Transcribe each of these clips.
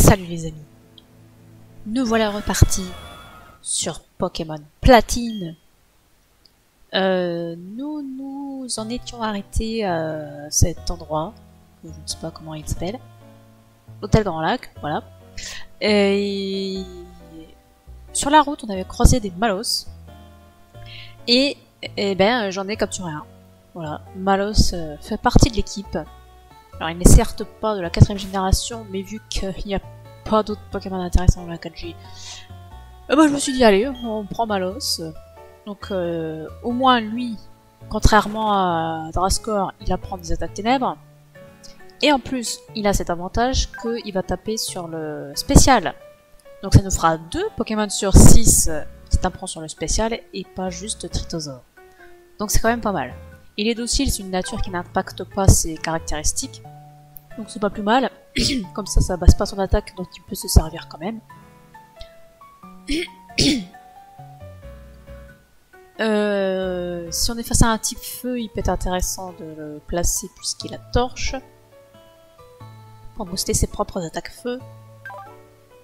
Salut les amis, nous voilà repartis sur Pokémon Platine. Nous en étions arrêtés à cet endroit, je ne sais pas comment il s'appelle, Hôtel Grand Lac, voilà. Et sur la route, on avait croisé des Malos, et ben j'en ai capturé un. Voilà, Malos fait partie de l'équipe. Alors il n'est certes pas de la 4ème génération, mais vu qu'il n'y a pas d'autres Pokémon intéressants dans la 4G, bah, je me suis dit allez, on prend Malos. Donc au moins lui, contrairement à Drascore, il apprend des attaques ténèbres. Et en plus, il a cet avantage qu'il va taper sur le spécial. Donc ça nous fera 2 Pokémon sur 6 qui taperont sur le spécial et pas juste Tritosaur. Donc c'est quand même pas mal. Il est docile, c'est une nature qui n'impacte pas ses caractéristiques. Donc c'est pas plus mal. Comme ça base pas son attaque, donc il peut se servir quand même. Si on est face à un type feu, il peut être intéressant de le placer puisqu'il a torche. Pour booster ses propres attaques feu.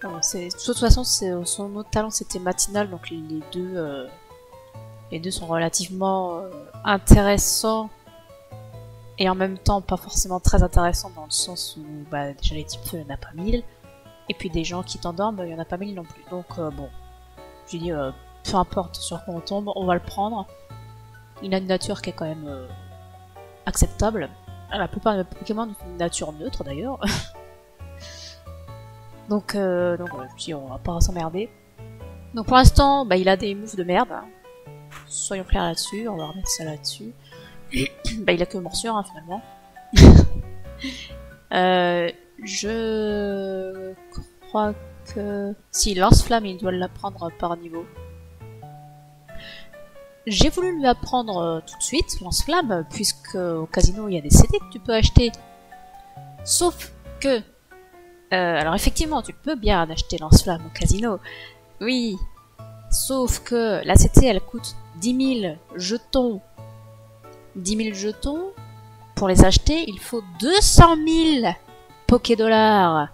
De toute façon, son autre talent c'était matinal, donc les deux sont relativement intéressants et en même temps pas forcément très intéressants dans le sens où bah, déjà les types feu il n'y en a pas 1000 et puis des gens qui t'endorment il n'y en a pas 1000 non plus. Donc bon, je dis peu importe sur quoi on tombe, on va le prendre. Il a une nature qui est quand même acceptable. La plupart des Pokémon ont une nature neutre d'ailleurs. donc ouais, je me dis on va pas s'emmerder. Donc pour l'instant bah, il a des moves de merde. Soyons clairs là-dessus, on va remettre ça là-dessus. Bah il a que morsure hein, finalement. Je crois que... Si, lance-flamme, il doit l'apprendre par niveau. J'ai voulu lui apprendre tout de suite, lance-flamme, puisque au casino il y a des CD que tu peux acheter. Sauf que... alors effectivement, tu peux bien acheter lance-flamme au casino. Oui. Sauf que la CT elle coûte 10 000 jetons. 10 000 jetons, pour les acheter, il faut 200 000 Pokédollars.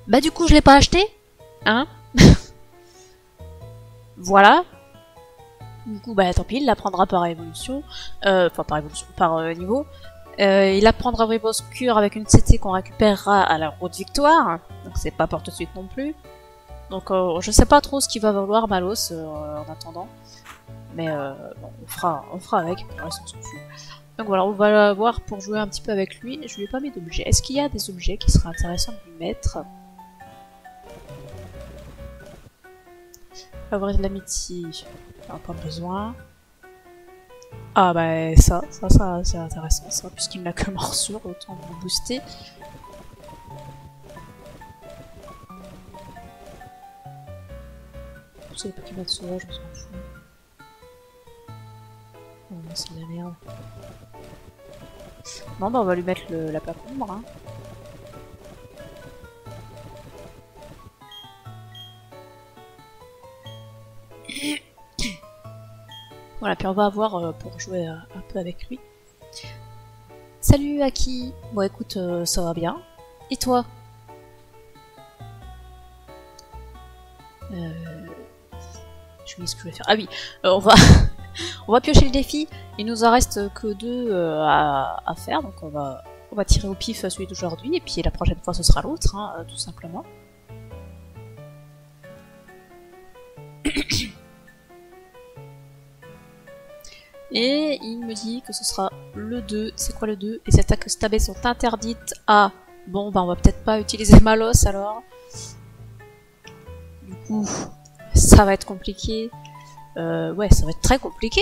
Bah du coup, je l'ai pas acheté, hein. Voilà. Du coup, bah tant pis, il l'apprendra par évolution. Enfin, par évolution, par niveau. Il apprendra Viboscure avec une CT qu'on récupérera à la route victoire. Donc c'est pas pour tout de suite non plus. Donc je sais pas trop ce qu'il va valoir Malos en attendant. Mais bon, on fera avec, pour le reste on s'en fout. Donc voilà, on va la voir pour jouer un petit peu avec lui. Je lui ai pas mis d'objets. Est-ce qu'il y a des objets qui seraient intéressants de lui mettre? Avoir de l'amitié, on n'a pas besoin. Ah bah ça c'est intéressant ça, puisqu'il n'a que morsure, autant vous booster. C'est les Pokémon sauvages, on s'en fout. Oh non, c'est de la merde. Non bah on va lui mettre la plaque ombre hein. Voilà, puis on va avoir pour jouer un peu avec lui. Salut Aki. Bon écoute, ça va bien. Et toi? Je me dis ce que je vais faire. Ah oui, on va on va piocher le défi. Il nous en reste que 2 à faire, donc on va tirer au pif celui d'aujourd'hui et puis la prochaine fois ce sera l'autre, hein, tout simplement. Et il me dit que ce sera le 2. C'est quoi le 2? Les attaques stabées sont interdites. Ah, bon, bah on va peut-être pas utiliser Malos alors. Du coup, ça va être compliqué. Ouais, ça va être très compliqué.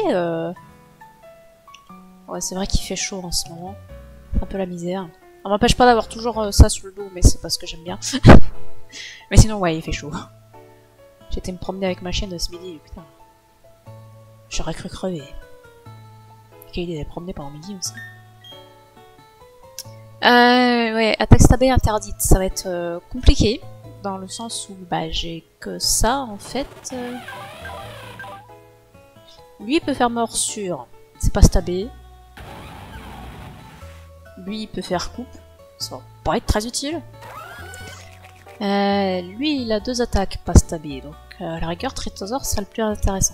Ouais, c'est vrai qu'il fait chaud en ce moment. Un peu la misère. Ça m'empêche pas d'avoir toujours ça sur le dos, mais c'est parce que j'aime bien. Mais sinon, ouais, il fait chaud. J'étais me promener avec ma chienne ce midi, putain. J'aurais cru crever. Quelle idée d'aller promener pendant midi aussi. Ouais, attaque stabée interdite, ça va être compliqué. Dans le sens où, bah, j'ai que ça, en fait. Lui, il peut faire morsure. C'est pas stabé. Lui, il peut faire coupe. Ça va pas être très utile. Lui, il a 2 attaques, pas stabées, donc à la rigueur, Tritosaur, c'est le plus intéressant.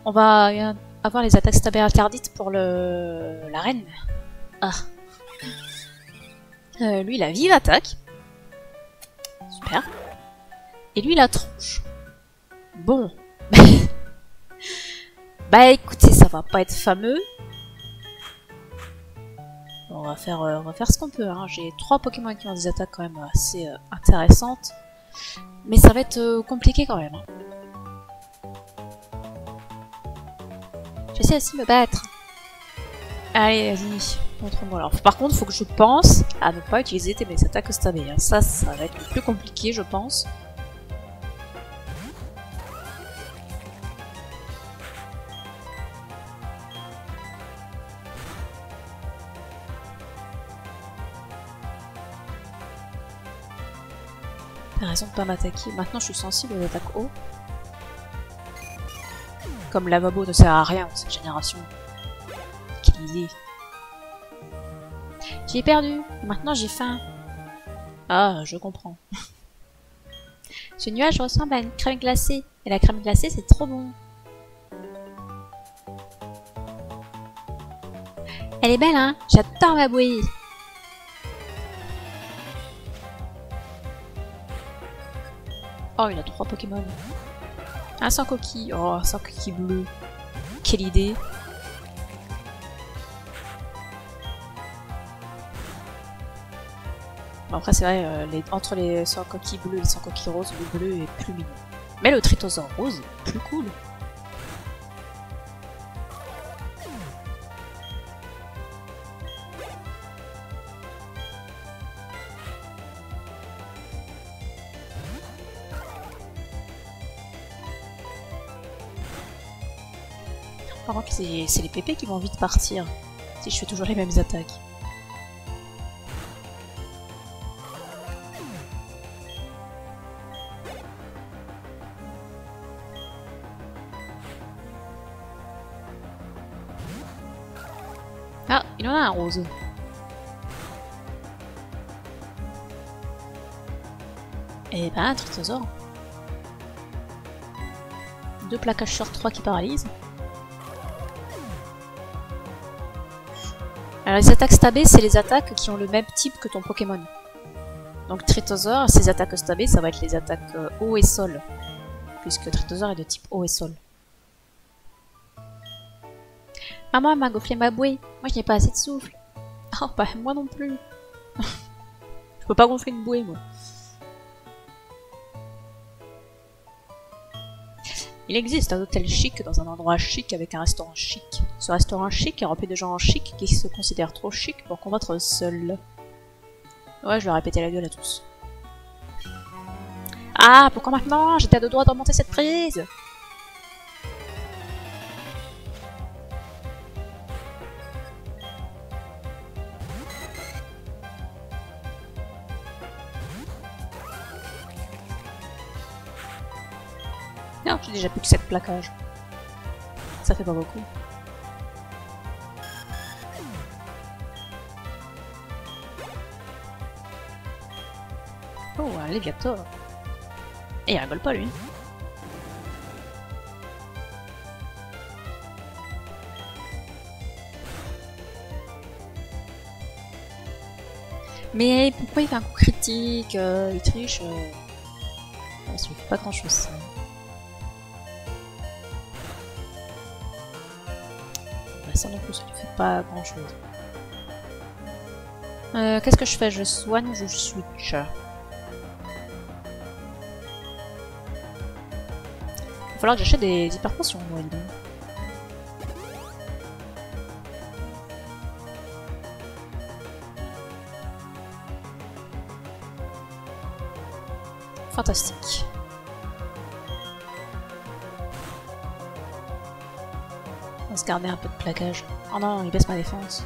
On va avoir les attaques stabées interdites pour la reine. Ah. Lui, il a vive attaque. Super. Et lui, il a tronche. Bon. Bah écoutez, ça va pas être fameux. On va faire ce qu'on peut. Hein. J'ai 3 Pokémon qui ont des attaques quand même assez intéressantes. Mais ça va être compliqué quand même. Hein. J'essaie aussi de me battre. Allez, vas-y. Montre-moi. Alors, par contre, il faut que je pense à ne pas utiliser mes attaques stabées. Hein. Ça va être le plus compliqué, je pense. T'as raison de pas m'attaquer. Maintenant, je suis sensible aux attaques haut. Comme Lavabo ne sert à rien dans cette génération. Quelle idée. J'ai perdu. Maintenant, j'ai faim. Ah, je comprends. Ce nuage ressemble à une crème glacée. Et la crème glacée, c'est trop bon. Elle est belle, hein? J'adore ma bouillie. Oh, il a 3 Pokémon. Un sans coquille. Oh, un sans coquille bleu. Quelle idée. Bon, après, c'est vrai, entre les sans coquilles bleues et les sans coquilles roses, le bleu est plus mignon. Mais le Tritosaur rose est plus cool. Par contre, c'est les pépés qui vont vite partir si je fais toujours les mêmes attaques. Ah, il en a un rose. Eh ben, un Tritosaur. 2 plaquages sur 3 qui paralysent. Alors les attaques stabées, c'est les attaques qui ont le même type que ton Pokémon. Donc Tritosaur, ses attaques stabées, ça va être les attaques eau et sol. Puisque Tritosaur est de type eau et sol. Maman m'a gonflé ma bouée. Moi je n'ai pas assez de souffle. Oh bah moi non plus. Je peux pas gonfler une bouée moi. Il existe un hôtel chic dans un endroit chic avec un restaurant chic. Ce restaurant chic est rempli de gens chics qui se considèrent trop chics pour combattre seuls. Ouais, je vais répéter la gueule à tous. Ah, pourquoi maintenant? J'étais à 2 doigts de remonter cette prise. Non, j'ai déjà plus que 7 plaquages. Ça fait pas beaucoup. Oh, un Léviator. Et il rigole pas lui. Mais pourquoi il fait un coup critique? Il triche. Ça lui fait pas grand chose ça. Ça non plus, ça lui fait pas grand chose. Qu'est-ce que je fais? Je soigne ou je switch? Il va falloir que j'achète des hyper potions, moi, dis donc. Fantastique. On va se garder un peu de plaquage. Oh non, il baisse ma défense.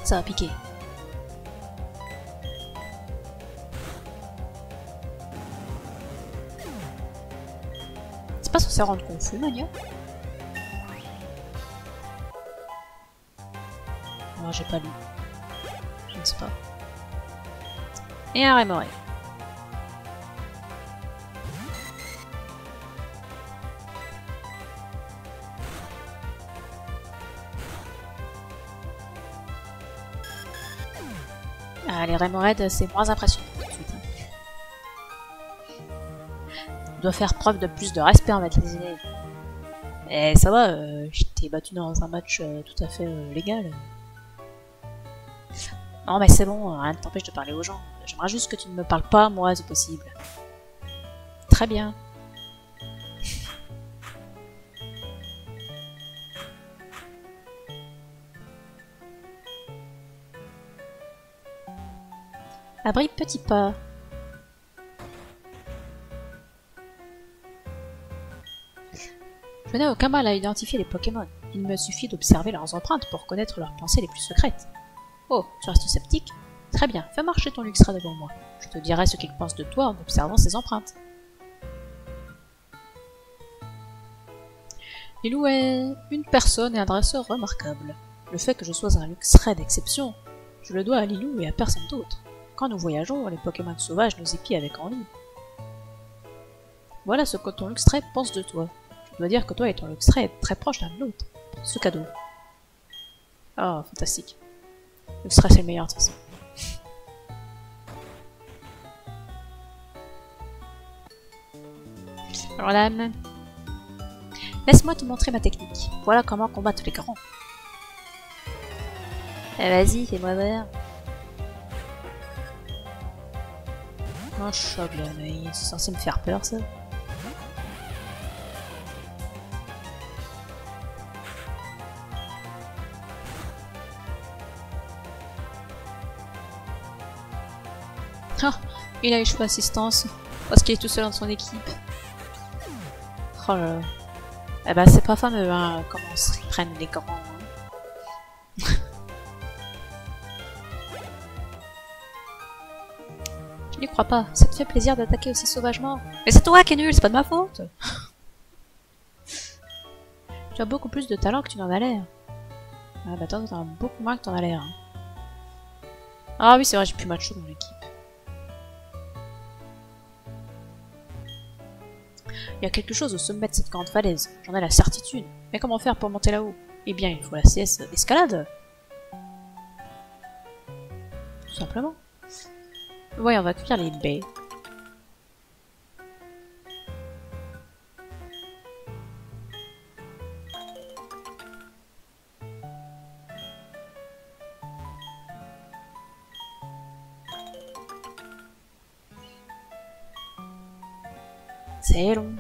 Ça va piquer. C'est pas censé rendre confus, Mania. j'ai pas lu. Je ne sais pas. Et un Remoraid. Ah, les Remoraid, c'est moins impressionnant tout de suite. On doit faire preuve de plus de respect envers les aînés. Et ça va, je t'ai battu dans un match tout à fait légal. Non mais c'est bon, rien ne t'empêche de parler aux gens. J'aimerais juste que tu ne me parles pas, moi, c'est possible. Très bien. Abri petit pas. Je n'ai aucun mal à identifier les Pokémon. Il me suffit d'observer leurs empreintes pour connaître leurs pensées les plus secrètes. Oh, tu restes sceptique? Très bien, fais marcher ton Luxra devant moi. Je te dirai ce qu'il pense de toi en observant ses empreintes. Lilou est une personne et un dresseur remarquable. Le fait que je sois un Luxray d'exception, je le dois à Lilou et à personne d'autre. Quand nous voyageons, les Pokémon sauvages nous épient avec envie. Voilà ce que ton Luxray pense de toi. Je dois dire que toi et ton Luxray êtes très proches l'un de l'autre. Ce cadeau. Oh, fantastique. Luxray c'est le meilleur de toute façon. Alors là, laisse-moi te montrer ma technique. Voilà comment combattre les grands. Eh, vas-y, fais-moi voir. Un Shoglin, c'est censé me faire peur ça. Oh, il a échoué assistance parce qu'il est tout seul dans son équipe. Oh là là. Eh ben c'est pas fameux hein, comment se prennent les grands. Hein. Je n'y crois pas, ça te fait plaisir d'attaquer aussi sauvagement. Mais c'est toi qui es nul, c'est pas de ma faute. Tu as beaucoup plus de talent que tu n'en as l'air. Ah bah attends, t'en as beaucoup moins que t'en as l'air. Hein. Ah oui c'est vrai, j'ai plus macho dans l'équipe. Il y a quelque chose au sommet de cette grande falaise, j'en ai la certitude. Mais comment faire pour monter là-haut? Eh bien, il faut la CS escalade. Tout simplement. Ouais, on va cuire les baies. C'est long.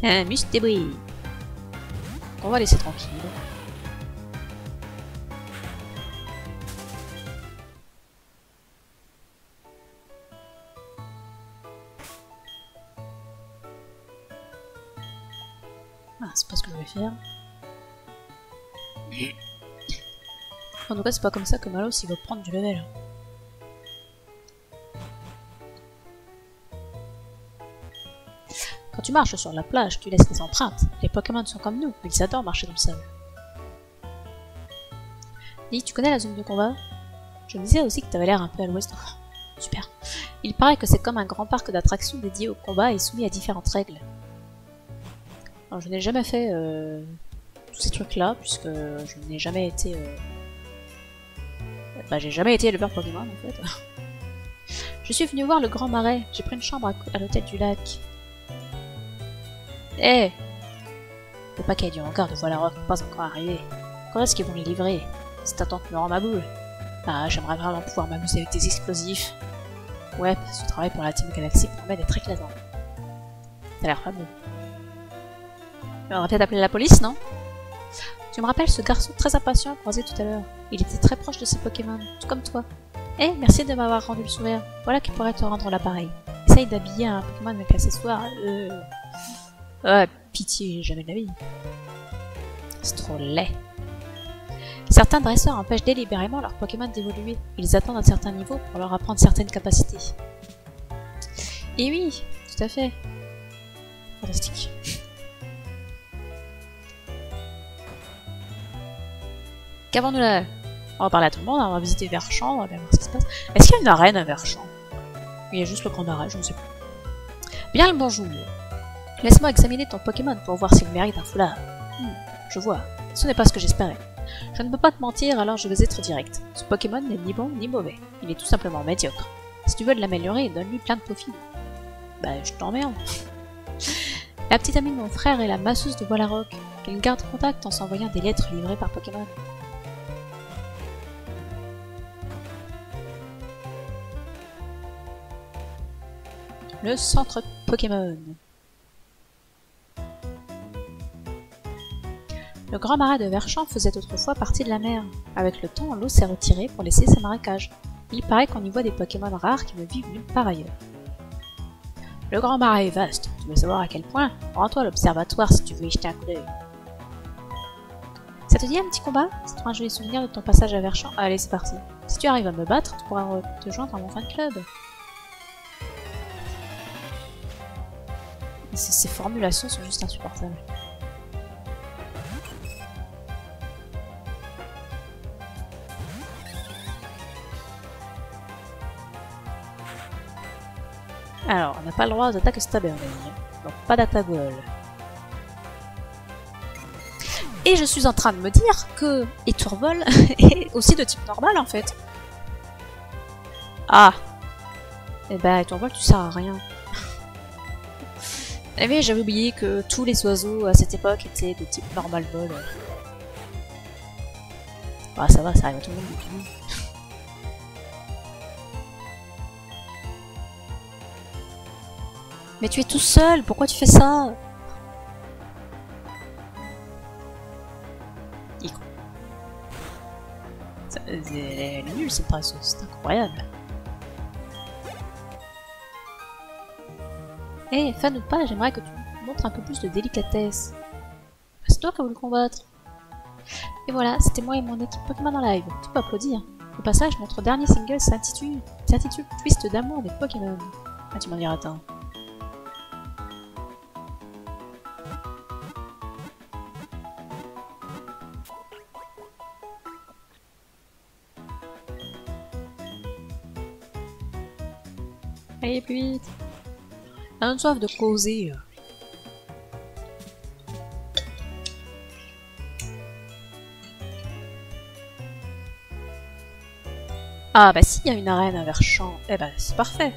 Un Mustébri. On va laisser tranquille. Ah, c'est pas ce que je vais faire. En tout cas, c'est pas comme ça que Malos il va prendre du level. Quand tu marches sur la plage, tu laisses des empreintes. Les Pokémon sont comme nous, ils adorent marcher dans le sable. Dis, tu connais la zone de combat? Je me disais aussi que t'avais l'air un peu à l'ouest. Super. Il paraît que c'est comme un grand parc d'attractions dédié au combat et soumis à différentes règles. Alors, je n'ai jamais fait tous ces trucs-là, puisque je n'ai jamais été... Bah, j'ai jamais été éleveur Pokémon, en fait. Je suis venu voir le Grand Marais. J'ai pris une chambre à l'hôtel du lac. Eh hey, le paquet du hangar de Voilarock n'est pas encore arrivé. Quand est-ce qu'ils vont les livrer? Cette attente me rend ma boule. Ah, j'aimerais vraiment pouvoir m'amuser avec des explosifs. Ouais, ce travail pour la Team Galaxy promet d'être éclatant. Ça a l'air fameux. On aurait peut-être appelé la police, non? Tu me rappelles ce garçon très impatient croisé tout à l'heure. Il était très proche de ses Pokémon, tout comme toi. Eh, merci de m'avoir rendu le sourire. Voilà qui pourrait te rendre l'appareil. Essaye d'habiller un Pokémon avec l'accessoire. Ah, pitié, jamais de la vie. C'est trop laid. Certains dresseurs empêchent délibérément leurs Pokémon d'évoluer. Ils attendent un certain niveau pour leur apprendre certaines capacités. Et oui, tout à fait. Fantastique. Qu'avons-nous là? On va parler à tout le monde, on va visiter Verchamp, on va bien voir ce qui se passe. Est-ce qu'il y a une arène à Verchamp? Il y a juste le grand marais, je ne sais pas. Bien le bonjour. Laisse-moi examiner ton Pokémon pour voir s'il mérite un foulard. Je vois. Ce n'est pas ce que j'espérais. Je ne peux pas te mentir, alors je vais être direct. Ce Pokémon n'est ni bon ni mauvais. Il est tout simplement médiocre. Si tu veux de l'améliorer, donne-lui plein de peaufines. Bah, je t'emmerde. La petite amie de mon frère est la masseuse de Bois-la-Roc. Elle garde contact en s'envoyant des lettres livrées par Pokémon. Le centre Pokémon. Le grand marais de Verchamp faisait autrefois partie de la mer. Avec le temps, l'eau s'est retirée pour laisser ses marécages. Il paraît qu'on y voit des Pokémon rares qui ne vivent nulle part ailleurs. Le grand marais est vaste. Tu veux savoir à quel point? Rends-toi à l'observatoire si tu veux y jeter un coup d'œil. Ça te dit un petit combat? Ça te fera un joli souvenir de ton passage à Verchamp? Allez, c'est parti. Si tu arrives à me battre, tu pourras te joindre à mon fan club. Ces formulations sont juste insupportables. Alors, on n'a pas le droit aux attaques stabber, donc pas d'attaque vol. Et je suis en train de me dire que Étourvol est aussi de type normal en fait. Ah! Eh ben, Étourvol, tu sers à rien. Eh mais j'avais oublié que tous les oiseaux à cette époque étaient de type normal vol. Ah, ça va, ça arrive à tout le monde depuis. Mais tu es tout seul, pourquoi tu fais ça? Elle est nulle cette pression, c'est incroyable. Eh, fan ou pas, j'aimerais que tu montres un peu plus de délicatesse. C'est toi qui as voulu le combattre. Et voilà, c'était moi et mon équipe Pokémon en live. Tu peux applaudir. Au passage, notre dernier single s'intitule Twist d'amour des Pokémon. Ah, tu m'en diras tant. Allez, plus vite. On a soif de causer. Ah bah si, il y a une arène à Verchamp. Eh bah c'est parfait.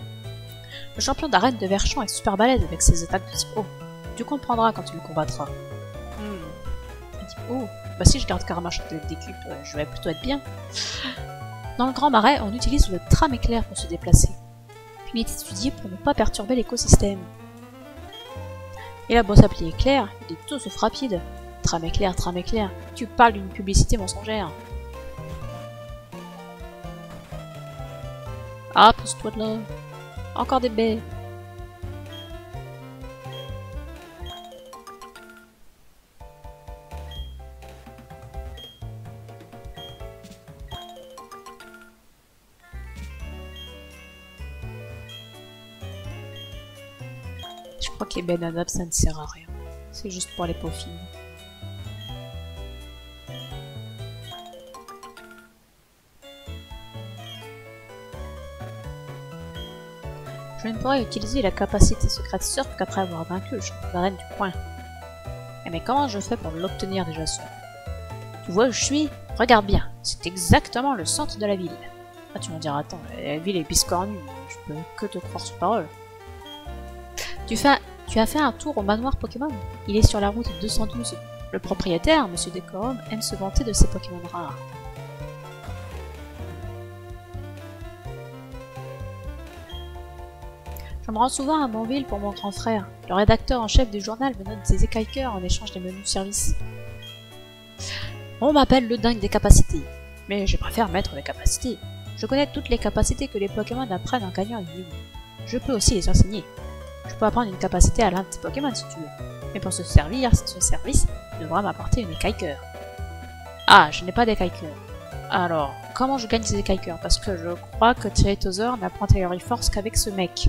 Le champion d'arène de Verchamp est super balèze avec ses attaques de type O. Tu comprendras quand tu le combattras. Type O. Bah si je garde Karamash d'équipe, je vais plutôt être bien. Dans le grand marais, on utilise le tram éclair pour se déplacer. Il est étudié pour ne pas perturber l'écosystème. Et la bosse appelée éclair, il est tout sauf rapide. Tram éclair, tu parles d'une publicité mensongère. Ah, pousse-toi de là. Encore des baies. Je crois que les baies d'adap ça ne sert à rien. C'est juste pour les peaufines. Je ne pourrais utiliser la capacité secrète Surf qu'après avoir vaincu le champion d'arène du coin. Eh mais comment je fais pour l'obtenir déjà ça? Tu vois où je suis? Regarde bien, c'est exactement le centre de la ville. Ah tu m'en diras, attends, la ville est biscornue, je peux que te croire sur parole. Tu as fait un tour au manoir Pokémon? Il est sur la route 212. Le propriétaire, Monsieur Décorum, aime se vanter de ses Pokémon rares. Je me rends souvent à Montville pour mon grand frère. Le rédacteur en chef du journal me donne des écailles-cœurs en échange des menus services. On m'appelle le dingue des capacités. Mais je préfère mettre des capacités. Je connais toutes les capacités que les Pokémon apprennent en gagnant un niveau. Je peux aussi les enseigner. Je peux apprendre une capacité à l'un de tes Pokémon si tu veux. Mais pour ce service, tu devras m'apporter une écaille-cœur. Ah, je n'ai pas d'écailleur. Alors, comment je gagne des écailleurs? Parce que je crois que Tyritosaur n'apprend Taiori Force qu'avec ce mec.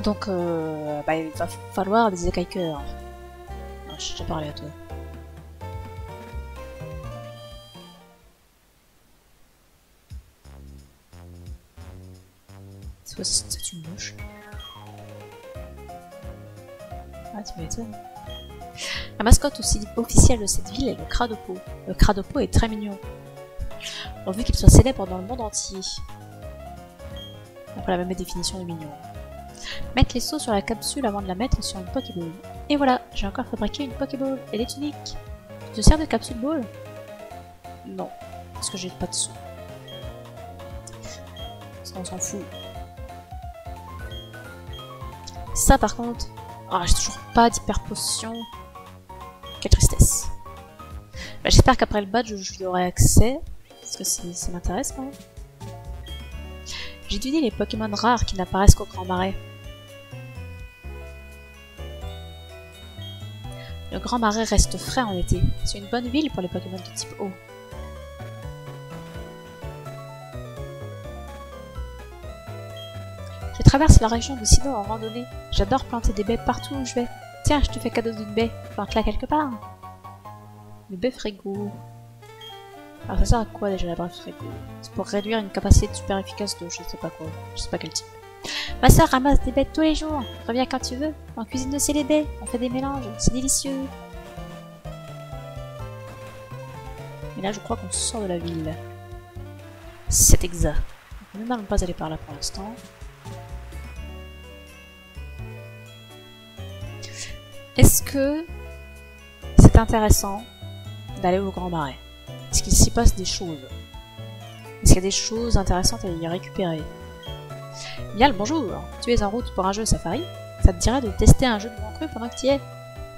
Donc, bah, il va falloir des écailleurs. Ah, j'ai déjà parlé à toi. C'est une mouche. Ah, tu m'étonnes. La mascotte aussi officielle de cette ville est le Cradopo. Le Cradopo est très mignon, pourvu qu'il soit célèbre dans le monde entier. Après la même définition de mignon. Mettre les seaux sur la capsule avant de la mettre sur une Pokéball. Et voilà, j'ai encore fabriqué une Pokéball. Elle est unique. Tu te sers de capsule ball? Non, parce que j'ai pas de seaux. Ça, on s'en fout. Ça par contre... Ah, j'ai toujours pas d'hyper potion. Quelle tristesse. Bah, j'espère qu'après le badge, je aurai accès. Parce que ça m'intéresse quand même. J'ai étudié les Pokémon rares qui n'apparaissent qu'au Grand Marais. Le Grand Marais reste frais en été. C'est une bonne ville pour les Pokémon de type eau. Je traverse la région de Sinnoh en randonnée. J'adore planter des baies partout où je vais. Tiens, je te fais cadeau d'une baie. Plante-la quelque part. Le baie frigo. Alors ça sert à quoi déjà la baie frigo? C'est pour réduire une capacité super efficace de je sais pas quoi. Je sais pas quel type. Ma soeur ramasse des baies tous les jours. Reviens quand tu veux. On cuisine aussi les baies. On fait des mélanges. C'est délicieux. Et là, je crois qu'on sort de la ville. C'est exact. Nous n'allons pas aller par là pour l'instant. Est-ce que c'est intéressant d'aller au Grand Marais? Est-ce qu'il s'y passe des choses? Est-ce qu'il y a des choses intéressantes à y récupérer? Bien, bonjour! Tu es en route pour un jeu safari? Ça te dirait de tester un jeu de Grand Cru pendant que tu y es?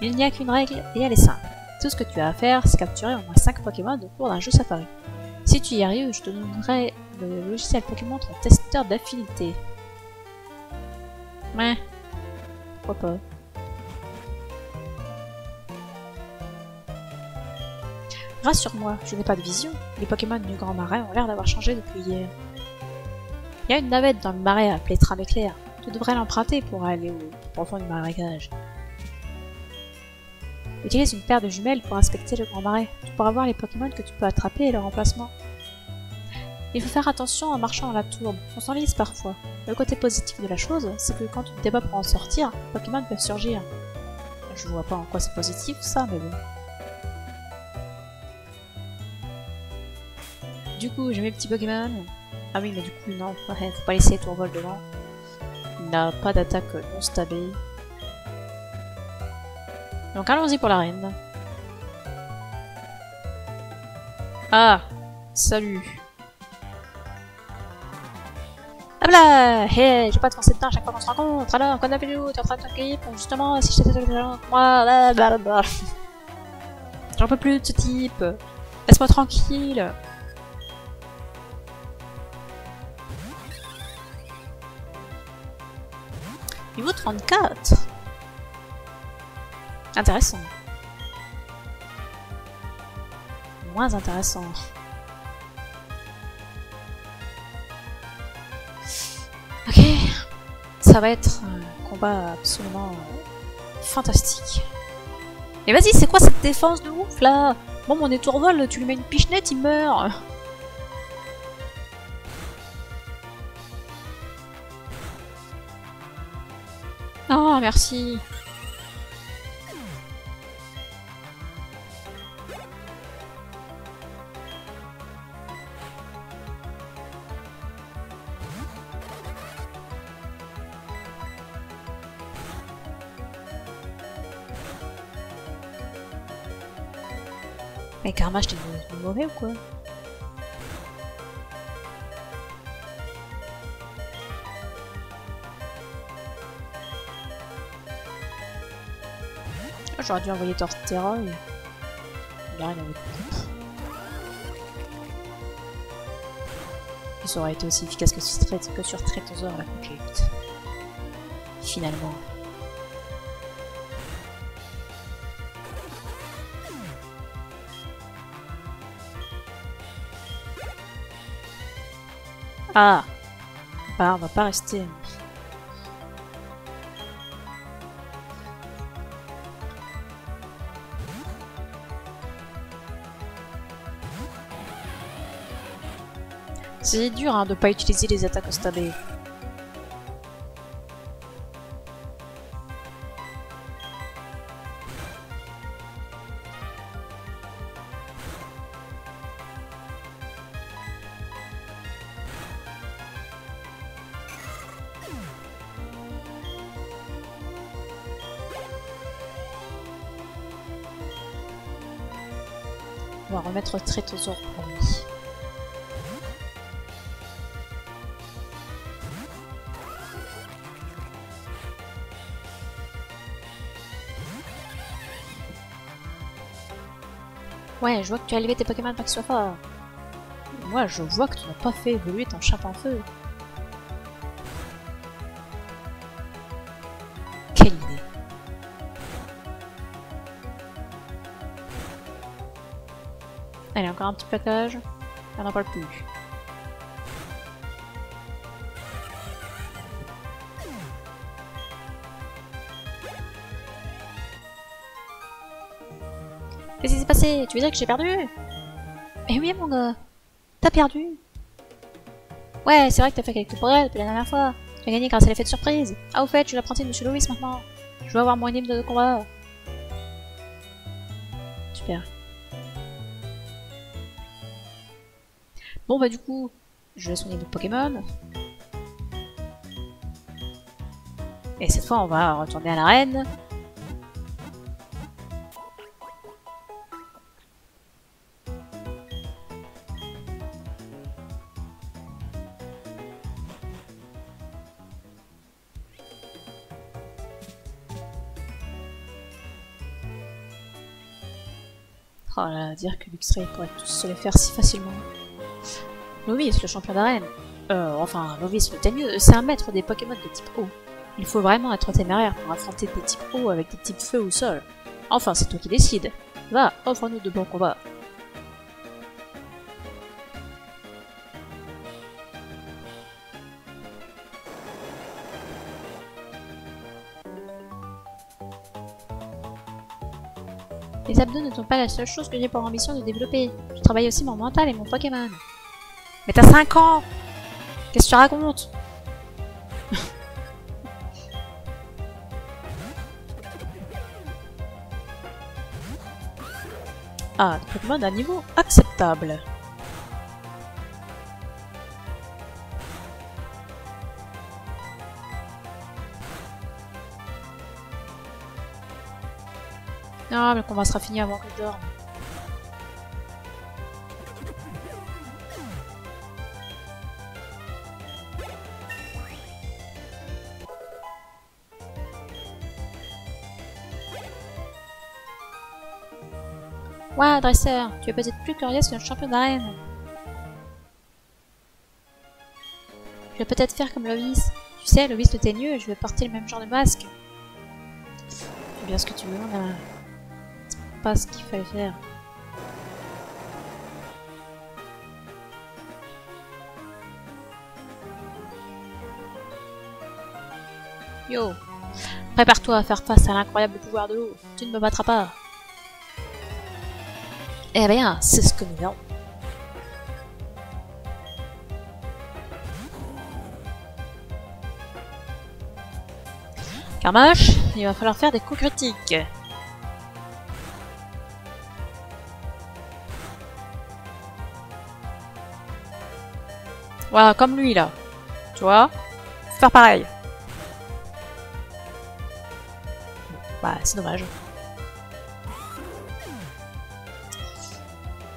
Il n'y a qu'une règle et elle est simple. Tout ce que tu as à faire, c'est capturer au moins 5 Pokémon au cours d'un jeu safari. Si tu y arrives, je te donnerai le logiciel Pokémon ton testeur d'affinité. Ouais, pourquoi pas? Rassure-moi, je n'ai pas de vision. Les Pokémon du Grand Marais ont l'air d'avoir changé depuis hier. Il y a une navette dans le marais appelée Tram Éclair. Tu devrais l'emprunter pour aller au profond du marécage. Utilise une paire de jumelles pour inspecter le Grand Marais. Tu pourras voir les Pokémon que tu peux attraper et leur emplacement. Il faut faire attention en marchant à la tourbe. On s'enlise parfois. Le côté positif de la chose, c'est que quand tu te débats pour en sortir, les Pokémon peuvent surgir. Je vois pas en quoi c'est positif ça, mais bon. Du coup, j'ai mes petits Pokémon. Ah oui, mais du coup, non, faut pas laisser Tourvol devant. Il n'a pas d'attaque non stabée. Donc allons-y pour l'arène. Ah, salut. Ah là, hey, j'ai pas de forcer de temps à chaque fois qu'on se rencontre. Alors, qu'en avez-vous? T'es en train de t'inquiéter pour justement si j'étais avec moi, blablabla. J'en peux plus de ce type. Laisse-moi tranquille. Niveau 34. Intéressant. Moins intéressant. Ok. Ça va être un combat absolument fantastique. Et vas-y, c'est quoi cette défense de ouf là? Bon, mon étourvol, tu lui mets une pichenette, il meurt. Oh, merci. Mais Karma, je t'ai mauvais ou quoi? J'aurais dû envoyer Torterra et... il avait compris. Et ça aurait été aussi efficace que sur Tyritosaur la conquête. Finalement. Ah, bah on va pas rester. C'est dur hein, de pas utiliser les attaques au stabé. On va remettre Trétosaure pour lui. Ouais, je vois que tu as élevé tes Pokémon pas que ce soit fort. Moi, je vois que tu n'as pas fait évoluer ton chape en feu. Quelle idée. Allez, encore un petit plaquage. On n'en parle plus. Qu'est-ce qui s'est passé? Tu veux dire que j'ai perdu? Eh oui, mon gars. T'as perdu? Ouais, c'est vrai que t'as fait quelques progrès depuis la dernière fois. Tu as gagné grâce à l'effet de surprise. Ah, au fait, je suis l'apprenti de Monsieur Lewis maintenant. Je veux avoir mon hymne de combat. Super. Bon, bah, du coup, je laisse mon hymne de Pokémon. Et cette fois, on va retourner à l'arène. Oh là, dire que Luxray pourrait tous se les faire si facilement. Lovis, le champion d'arène. Enfin, Lovis le teigneux, c'est un maître des Pokémon de type eau. Il faut vraiment être téméraire pour affronter des types eau avec des types feu ou sol. Enfin, c'est toi qui décides. Va, offre-nous de bons combats. Les abdos ne sont pas la seule chose que j'ai pour ambition de développer. Je travaille aussi mon mental et mon Pokémon. Mais t'as 5 ans! Qu'est-ce que tu racontes? Ah, des Pokémon d'un niveau acceptable. Ah, mais le combat sera fini avant que je dorme. Ouais, dresseur, tu es peut-être plus curieuse qu'un champion d'arène. Je vais peut-être faire comme Lovis. Tu sais, Lovis le teigneux, je vais porter le même genre de masque. Fais bien ce que tu veux, on a... C'est pas ce qu'il fallait faire. Yo, prépare-toi à faire face à l'incroyable pouvoir de l'eau. Tu ne me battras pas. Eh bien, c'est ce que nous verrons. Carmache, il va falloir faire des coups critiques. Voilà, comme lui là. Tu vois? Faut faire pareil. Bah, c'est dommage.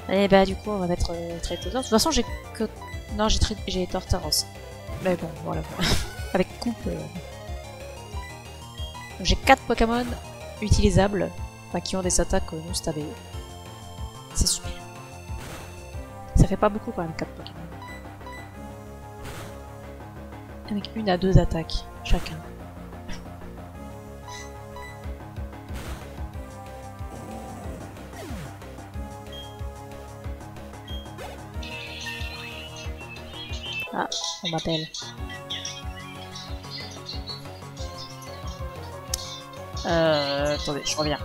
Et bah, du coup, on va mettre Trétosaure. De toute façon, j'ai que. Non, j'ai Tortaros. Mais bon, voilà. Avec coupe. J'ai 4 Pokémon utilisables. Enfin, qui ont des attaques non stabées. C'est super. Ça fait pas beaucoup quand même, 4 Pokémon. Avec 1 à 2 attaques chacun. Ah, on m'appelle. Attendez, je reviens.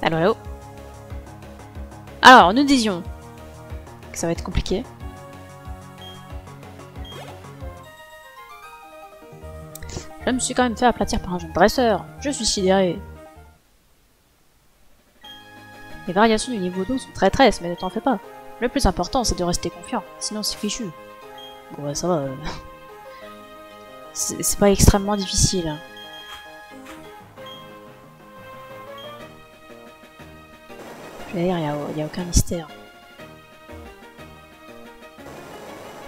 Allô, allô. Alors, nous disions que ça va être compliqué. Je me suis quand même fait aplatir par un jeune dresseur. Je suis sidéré. Les variations du niveau d'eau sont très tresses, mais ne t'en fais pas. Le plus important, c'est de rester confiant, sinon c'est fichu. Bon, ouais, ça va. C'est pas extrêmement difficile. D'ailleurs, il n'y a aucun mystère.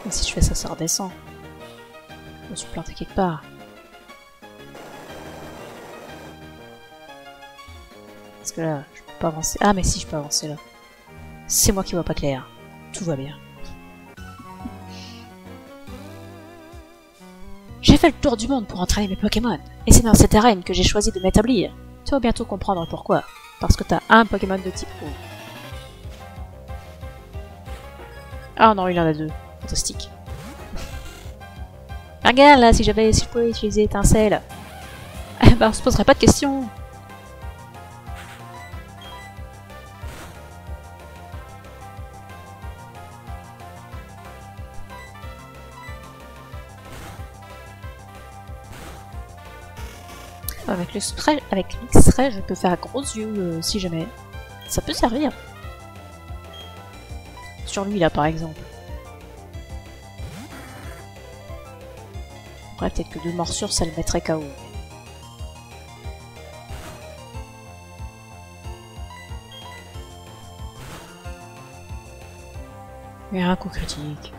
Et si je fais ça, ça redescend. Je me suis planté quelque part. Parce que là, je peux pas avancer. Ah, mais si, je peux avancer là. C'est moi qui vois pas clair. Tout va bien. J'ai fait le tour du monde pour entraîner mes Pokémon. Et c'est dans cette arène que j'ai choisi de m'établir. Tu vas bientôt comprendre pourquoi. Parce que t'as un Pokémon de type eau. Ah non, il en a deux. Fantastique. Regarde là, si je pouvais utiliser étincelle. Eh ben, on se poserait pas de questions. Avec l'extrait, je peux faire gros yeux si jamais. Ça peut servir. Sur lui là par exemple. Après peut-être que 2 morsures ça le mettrait KO. Mais un coup critique.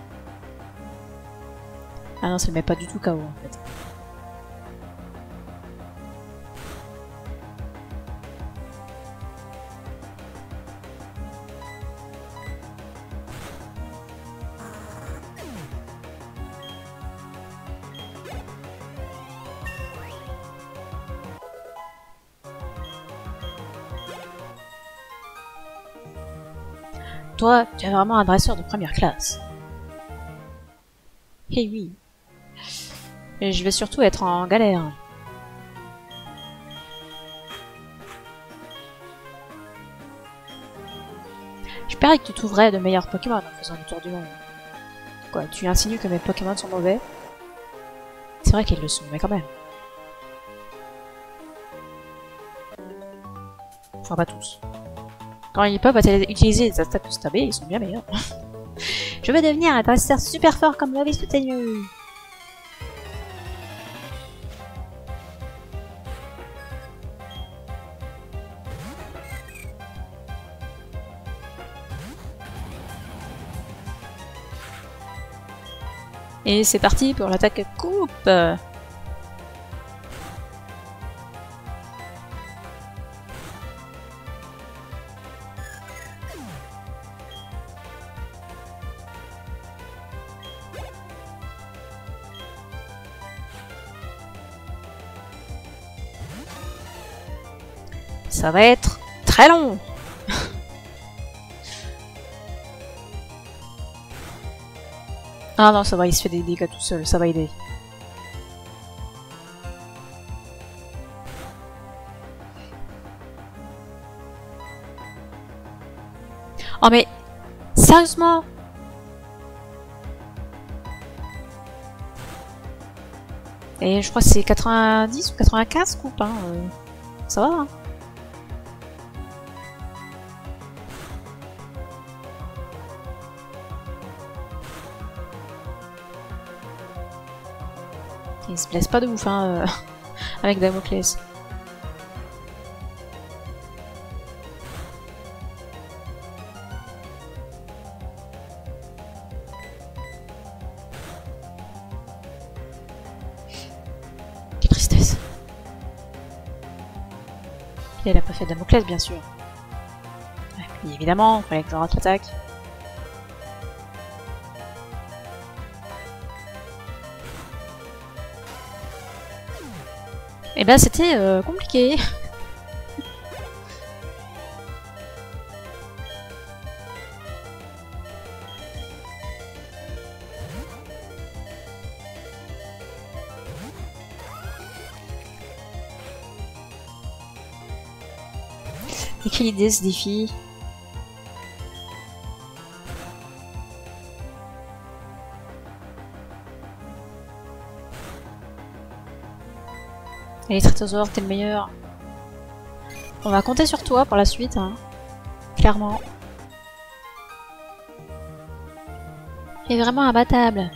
Ah non, ça le met pas du tout KO en fait. Toi, tu es vraiment un dresseur de première classe. Eh oui. Et je vais surtout être en galère. Je parie que tu trouverais de meilleurs Pokémon en faisant le tour du monde. Quoi, tu insinues que mes Pokémon sont mauvais? C'est vrai qu'ils le sont, mais quand même. Enfin, pas tous. Quand ils peuvent utiliser les attaques de stabé, ils sont bien meilleurs. Je veux devenir un dresseur super fort comme Lovis Soutenu. Et c'est parti pour l'attaque coupe. Ça va être très long. Ah non, ça va, il se fait des dégâts tout seul, ça va aider. Oh mais, sérieusement? Et je crois que c'est 90 ou 95 coupes, hein. Ça va, hein. Il se blesse pas de ouf, hein, avec Damoclès. Quelle tristesse. Et elle a pas fait Damoclès, bien sûr. Et puis évidemment, il fallait que je rate l'attaque. Et ben c'était compliqué. Et quelle idée ce défi. Allez, Tritosaur, t'es le meilleur. On va compter sur toi pour la suite, hein. Clairement. Il est vraiment imbattable.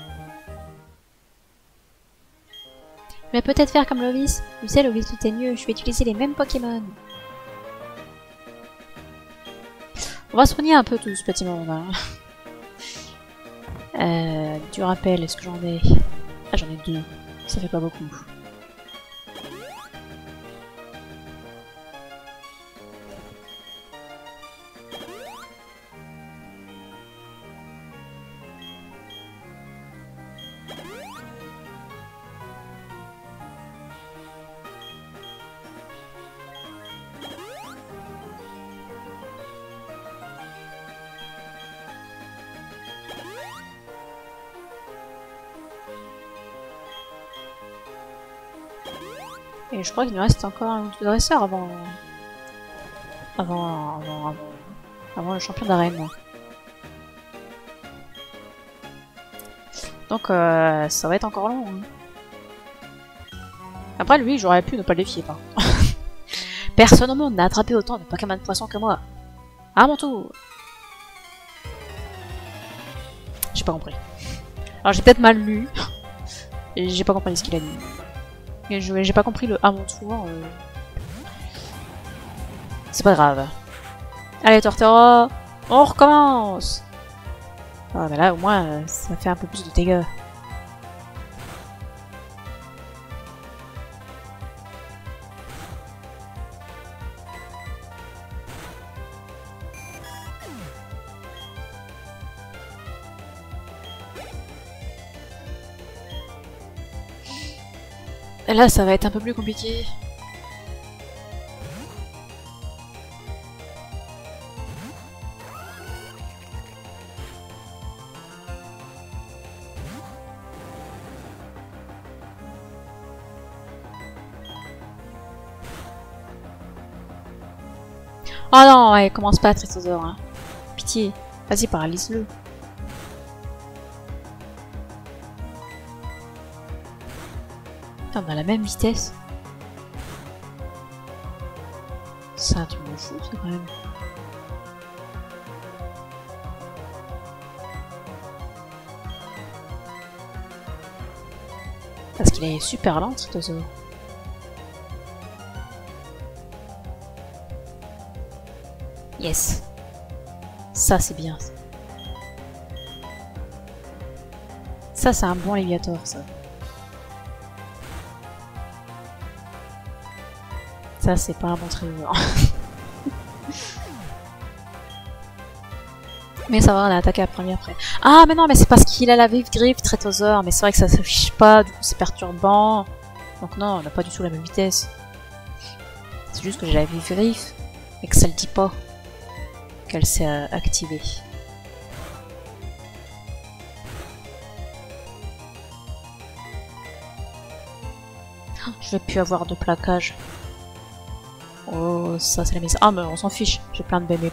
Mais peut-être faire comme Lovis. Tu sais, Lovis, tout est mieux. Je vais utiliser les mêmes Pokémon. On va soigner un peu tout ce petit monde, hein. Du rappel, est-ce que j'en ai... Ah, j'en ai 2. Ça fait pas beaucoup. Et je crois qu'il nous reste encore un ou deux dresseurs avant le champion d'arène. Donc ça va être encore long. Hein. Après lui, j'aurais pu ne pas le défier par contre. Personne au monde n'a attrapé autant de Pokémon de poisson que moi. À mon tour. J'ai pas compris. Alors j'ai peut-être mal lu. Et j'ai pas compris ce qu'il a dit. Et j'ai pas compris le à mon tour. C'est pas grave. Allez Torterra, on recommence. Ah bah là au moins ça fait un peu plus de dégâts. Et là ça va être un peu plus compliqué. Oh non, ouais, commence pas Tritosaur, hein. Pitié, vas-y paralyse-le. On a la même vitesse. Ça, tu m'en fous, c'est quand même. Parce qu'il est super lent, Tritosaur. Yes. Ça, c'est bien. Ça, c'est un bon Léviator, ça. Ça, c'est pas un bon trésor. Mais ça va, on a attaqué la première après. Ah, mais non, mais c'est parce qu'il a la vive griffe, Tritosaur. Mais c'est vrai que ça s'affiche pas, du coup, c'est perturbant. Donc non, on n'a pas du tout la même vitesse. C'est juste que j'ai la vive griffe. Et que ça le dit pas qu'elle s'est activée. Je vais plus avoir de plaquage. Oh, ça c'est la mise. Ah, mais on s'en fiche, j'ai plein de bébés.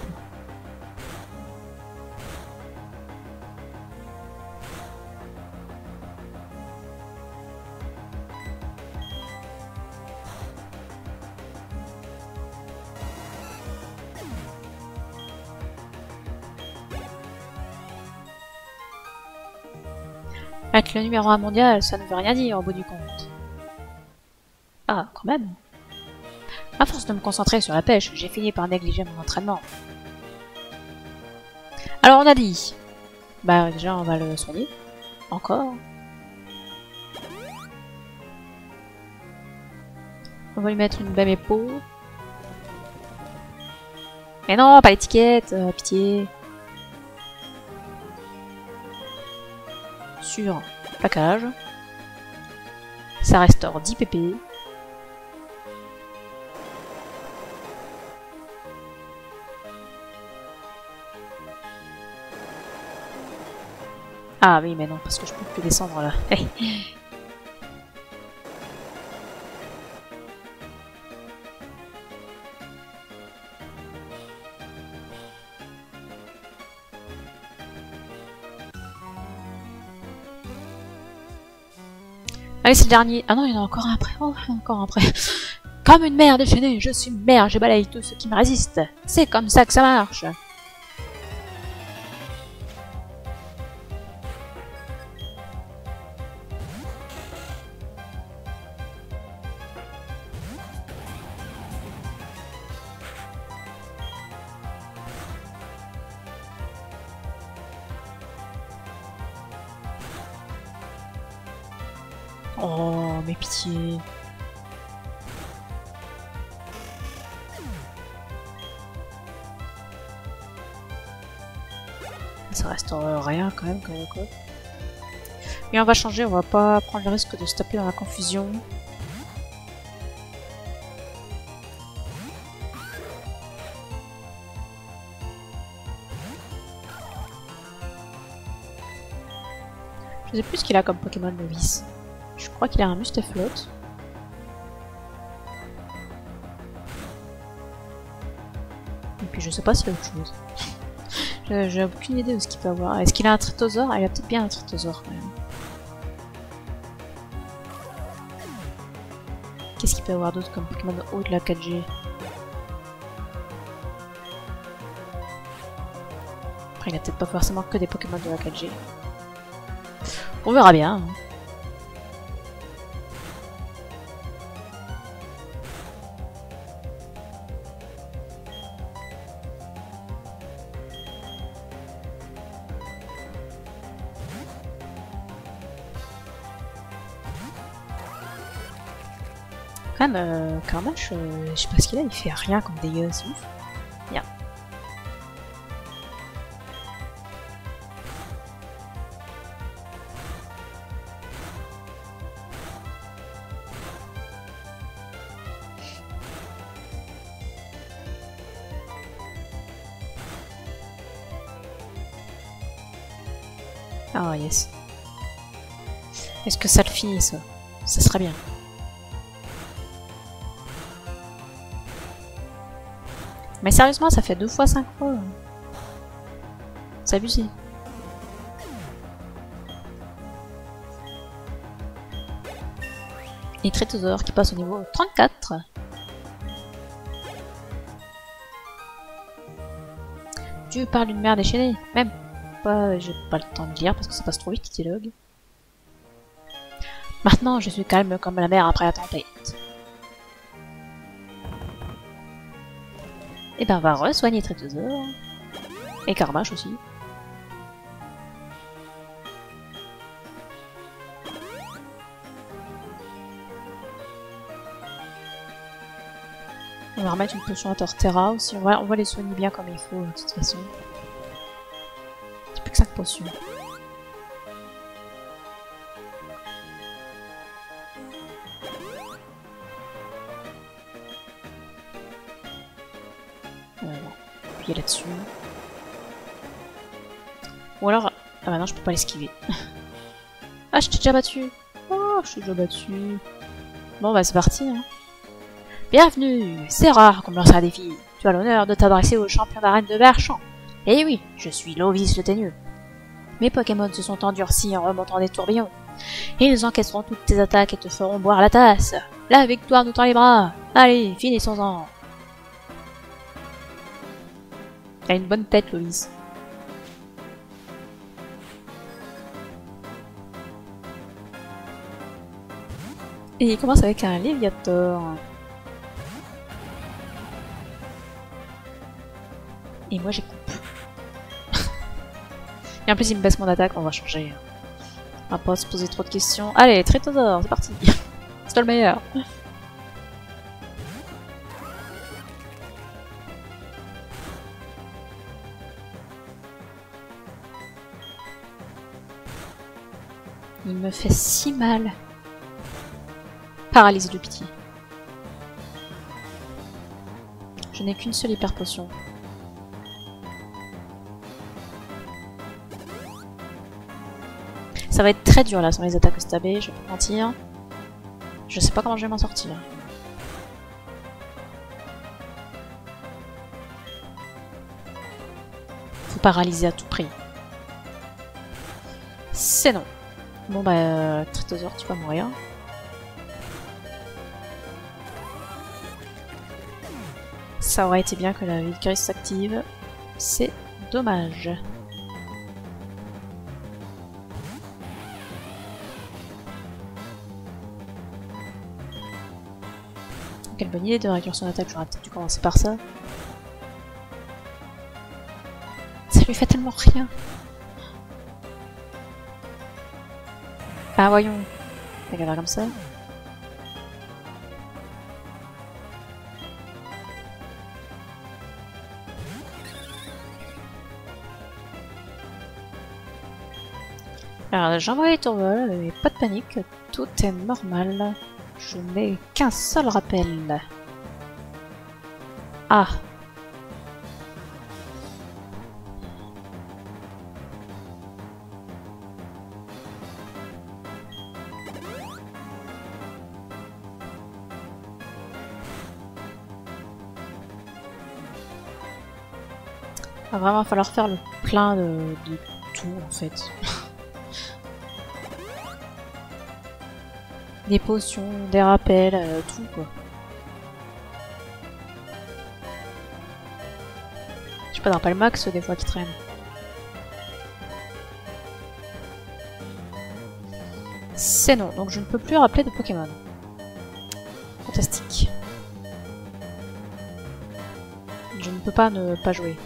Être le numéro 1 mondial, ça ne veut rien dire au bout du compte. Ah, quand même. À force de me concentrer sur la pêche, j'ai fini par négliger mon entraînement. Alors on a dit... Bah déjà on va le soigner. Encore. On va lui mettre une belle épaule. Mais non, pas l'étiquette, pitié. Sur plaquage. Ça restaure 10 pp. Ah oui, mais non, parce que je peux plus descendre là. Allez, c'est le dernier. Ah non, il y en a encore un après. Oh, encore un après. Comme une mère déchaînée, je suis mère, je balaye tout ce qui me résiste. C'est comme ça que ça marche. Oh, mais pitié. Ça restera rien quand même, quoi. Et on va changer, on va pas prendre le risque de se taper dans la confusion. Je sais plus ce qu'il a comme Pokémon novice. Je crois qu'il a un Mustaflot. Et puis je sais pas s'il a autre chose. J'ai aucune idée de ce qu'il peut avoir. Est-ce qu'il a un Trytosaur? Ah, il a peut-être bien un Trytosaur quand même. Qu'est-ce qu'il peut avoir d'autre comme Pokémon haut de la 4G? Après, il a peut-être pas forcément que des Pokémon de la 4G. On verra bien. Quand même, Carmash, je sais pas ce qu'il a, il fait rien comme dégâts, c'est ouf. Bien. Ah, yes. Est-ce que ça le finit, ça? Ça serait bien. Mais sérieusement, ça fait 2 fois 5 fois. C'est abusé. Et Trytosaur qui passe au niveau 34. Tu parles d'une mère déchaînée. Même pas, j'ai pas le temps de lire parce que ça passe trop vite, dialogue. Maintenant, je suis calme comme la mer après la tempête. Et ben, on va re-soigner Trytosaur. Et Carmash aussi. On va remettre une potion à Torterra aussi. On va les soigner bien comme il faut, de toute façon. J'ai plus que 5 potions. Appuyer là-dessus. Ou alors... Ah bah non, je peux pas l'esquiver. Ah, je t'ai déjà battu. Oh, je suis déjà battu. Bon, bah c'est parti. Hein. Bienvenue. C'est rare qu'on me lance un défi. Tu as l'honneur de t'adresser au champion d'arène de Verchamp. Eh oui, je suis Lovis le Teigneux. Mes Pokémon se sont endurcis en remontant des tourbillons. Ils encaisseront toutes tes attaques et te feront boire la tasse. La victoire nous tend les bras. Allez, finissons-en. Il a une bonne tête, Lovis. Et il commence avec un Léviator. Et moi j'écoute. Et en plus il me baisse mon attaque, on va changer. On va pas se poser trop de questions. Allez, Trétosaure, c'est parti. C'est toi le meilleur. Il me fait si mal. Paralysé de pitié. Je n'ai qu'une seule hyper potion. Ça va être très dur là sur les attaques stabées, je vais pas mentir. Je sais pas comment je vais m'en sortir. Faut paralyser à tout prix. C'est non. Bon bah, Trétosaure, tu vas mourir. Ça aurait été bien que la Vulgaris s'active. C'est dommage. Quelle bonne idée de réduire son attaque, j'aurais peut-être dû commencer par ça. Ça lui fait tellement rien. Ah voyons. Regarde comme ça. Alors j'envoie les tourvols, mais pas de panique, tout est normal. Je n'ai qu'un seul rappel. Ah. Va vraiment falloir faire le plein de tout en fait. Des potions, des rappels, tout quoi. Je sais pas, dans pas le max des fois qui traînent. C'est non, donc je ne peux plus rappeler de Pokémon. Fantastique. Je ne peux pas ne pas jouer.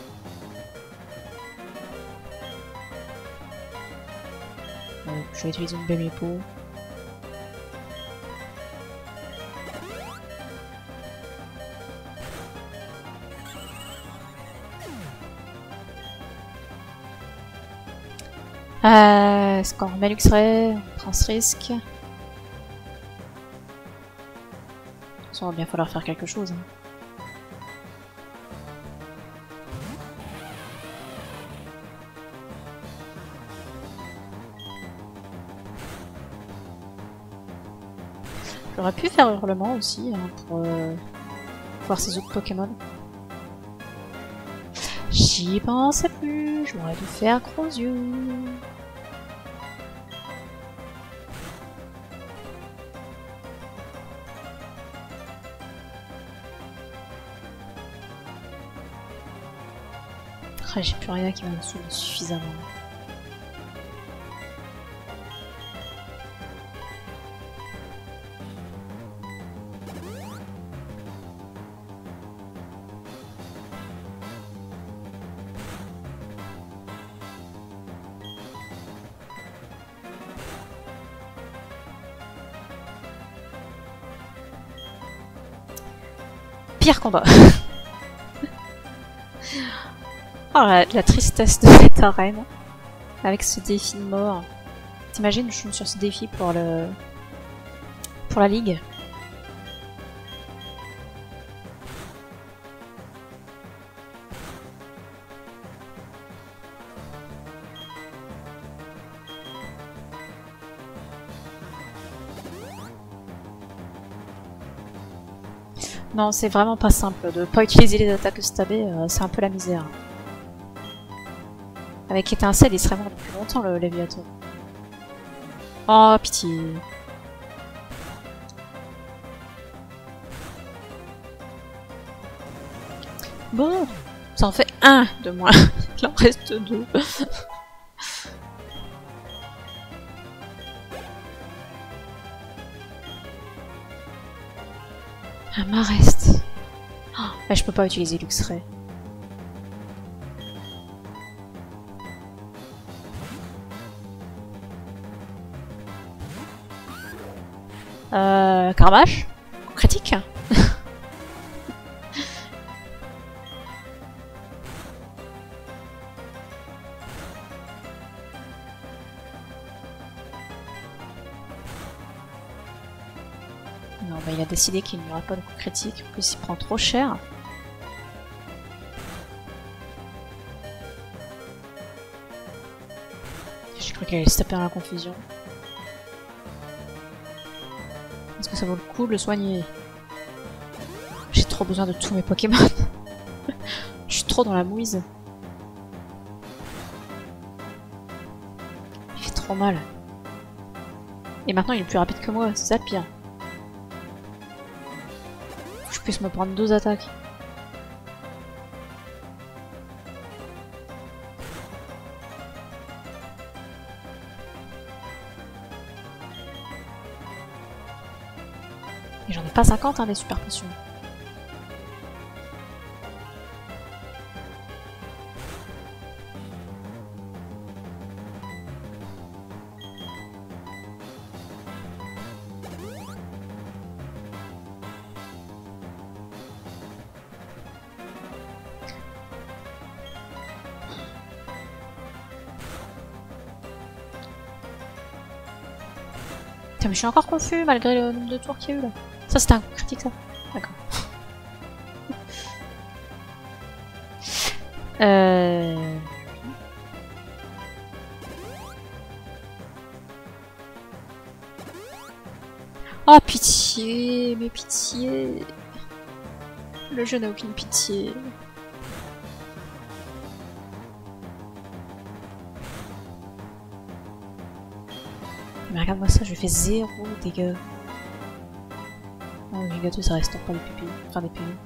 Je vais utiliser une belle peau. Est-ce qu'on remet l'X-Ray? On prend ce risque. Ça va bien falloir faire quelque chose. Hein. J'aurais pu faire hurlement aussi hein, pour voir ces autres Pokémon. J'y pensais plus, j'aurais dû faire gros yeux. Ah, j'ai plus rien qui va me saouler suffisamment. Pire combat. Oh la tristesse de cette arène. Avec ce défi de mort. T'imagines, je suis sur ce défi pour le... pour la ligue. Non, c'est vraiment pas simple. De pas utiliser les attaques stabées, c'est un peu la misère. Avec étincelle, il serait mort depuis longtemps le Léviator. Oh, pitié. Bon, ça en fait un de moins. Il en reste deux. Un Marest. Oh, là, je peux pas utiliser Luxray. Carmache? Critique? Non, bah il a décidé qu'il n'y aura pas de coup critique, en plus il prend trop cher. J'ai cru qu'il allait se taper dans la confusion. Est-ce que ça vaut le coup de le soigner? J'ai trop besoin de tous mes Pokémon. Je suis trop dans la mouise. Il fait trop mal. Et maintenant il est plus rapide que moi, c'est ça le pire. Faut que je puisse me prendre 2 attaques. Et j'en ai pas 50 hein, des super potions. Putain, mais je suis encore confus malgré le nombre de tours qu'il y a eu là. Ça c'était un coup critique ça. D'accord. Oh pitié, mais pitié. Le jeu n'a aucune pitié. Mais regarde-moi ça, je fais 0 dégâts. Oh, les gâteaux ça restaure pas les pupilles. Enfin des pupilles.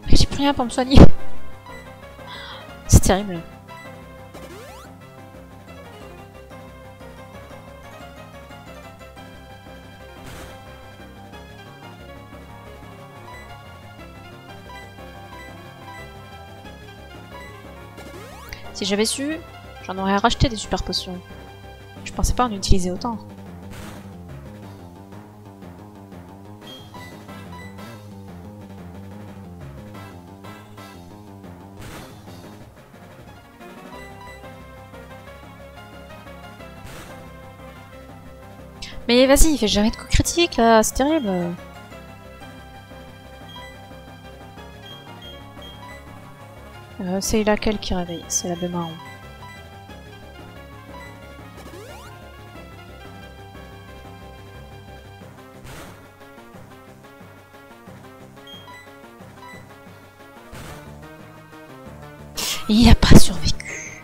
J'ai plus rien pour me soigner. C'est terrible. Si j'avais su, j'en aurais racheté des super potions. Je pensais pas en utiliser autant. Mais vas-y, il fait jamais de coups critiques là, c'est terrible. C'est laquelle qui réveille? C'est la baie marron. Il a pas survécu.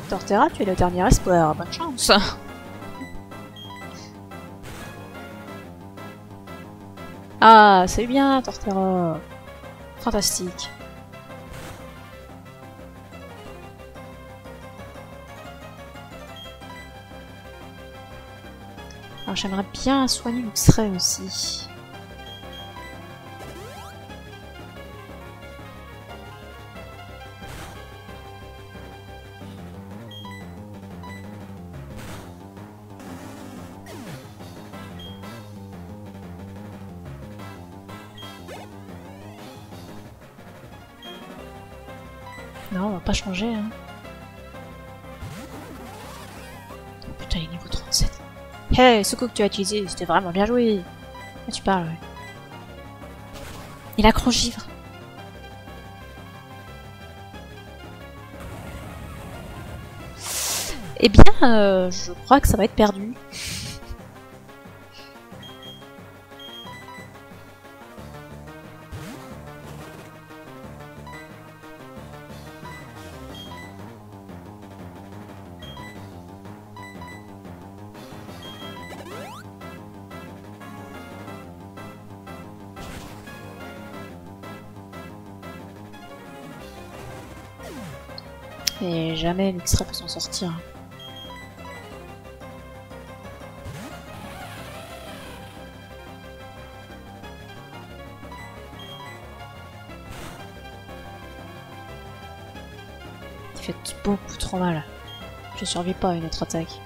Torterra, tu es le dernier espoir. Bonne chance. Ah, c'est bien, Torterra. Fantastique. Alors j'aimerais bien soigner Luxray aussi. Non, on va pas changer, hein. Oh, putain, il est niveau 37. Hey, ce coup que tu as utilisé, c'était vraiment bien joué. Ah, tu parles, ouais. Il a Crongivre. Eh bien, je crois que ça va être perdu. Et jamais Luxray peut s'en sortir. faites beaucoup trop mal. Je survis pas à une autre attaque.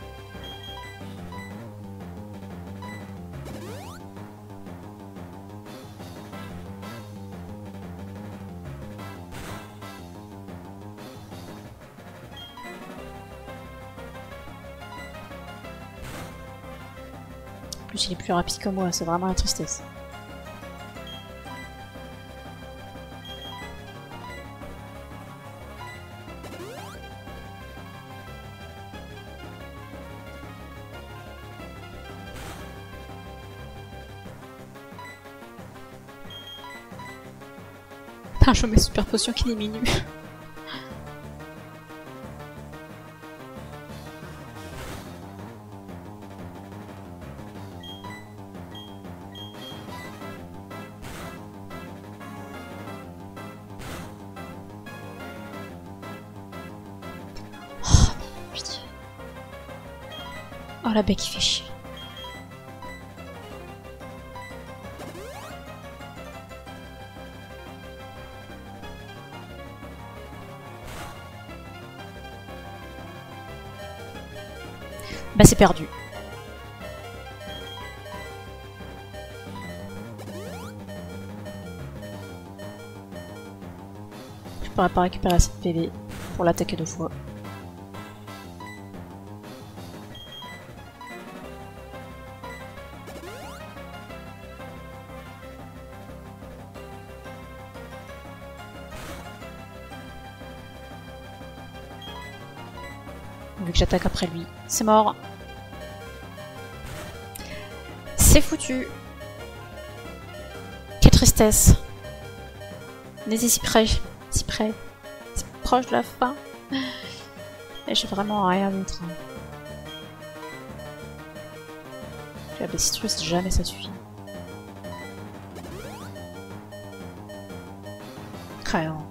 En plus, il est plus rapide que moi, c'est vraiment la tristesse. Putain, je mets super potion qui diminue. Oh la bec qui fait chier. Bah c'est perdu. Je pourrais pas récupérer assez de PV pour l'attaquer 2 fois. Vu que j'attaque après lui, c'est mort. C'est foutu. Quelle tristesse. On était si près, si près, si proche de la fin. Et j'ai vraiment rien d'autre. La bestiose, jamais ça suffit. Créant.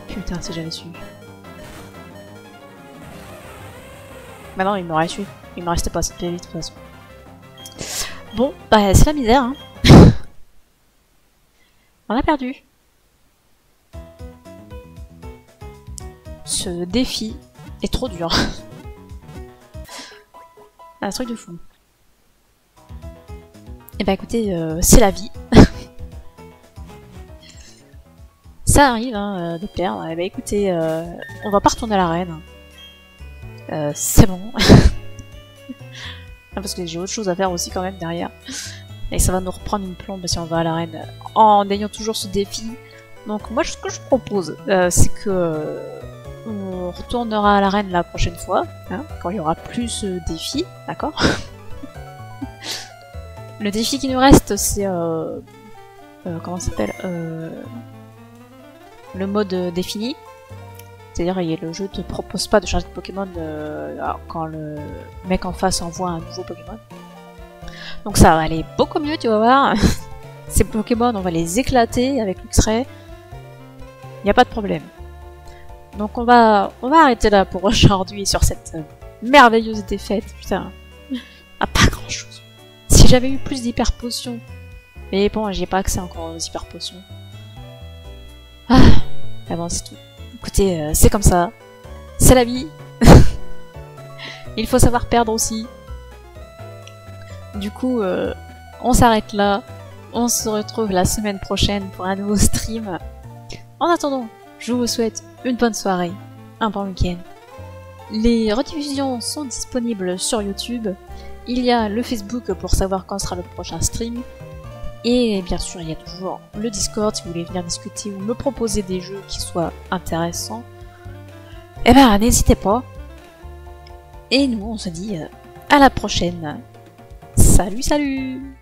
Putain, si j'avais su. Bah non, il m'aurait su. Il me restait pas assez de PV de toute façon. Bon, bah c'est la misère, hein. On a perdu. Ce défi est trop dur. Un truc de fou. Et bah écoutez, c'est la vie. Ça arrive hein, de perdre. Et bah écoutez, on va pas retourner à l'arène. C'est bon. Parce que j'ai autre chose à faire aussi quand même derrière. Et ça va nous reprendre une plombe si on va à l'arène en ayant toujours ce défi. Donc moi ce que je propose, c'est que on retournera à l'arène la prochaine fois, hein, quand il y aura plus de défis, d'accord. Le défi qui nous reste, c'est comment ça s'appelle, le mode défini. C'est-à-dire le jeu te propose pas de changer de Pokémon quand le mec en face envoie un nouveau Pokémon. Donc ça va aller beaucoup mieux, tu vas voir. Ces Pokémon, on va les éclater avec Luxray. Y a pas de problème. Donc on va arrêter là pour aujourd'hui sur cette merveilleuse défaite. Putain, ah, pas grand chose. Si j'avais eu plus d'hyper potions. Mais bon, j'ai pas accès encore aux hyper potions. Ah, mais bon, c'est tout. Écoutez, c'est comme ça. C'est la vie. Il faut savoir perdre aussi. Du coup, on s'arrête là. On se retrouve la semaine prochaine pour un nouveau stream. En attendant, je vous souhaite une bonne soirée, un bon week-end. Les rediffusions sont disponibles sur YouTube. Il y a le Facebook pour savoir quand sera le prochain stream. Et bien sûr, il y a toujours le Discord si vous voulez venir discuter ou me proposer des jeux qui soient intéressants. Eh ben, n'hésitez pas. Et nous, on se dit à la prochaine. Salut, salut!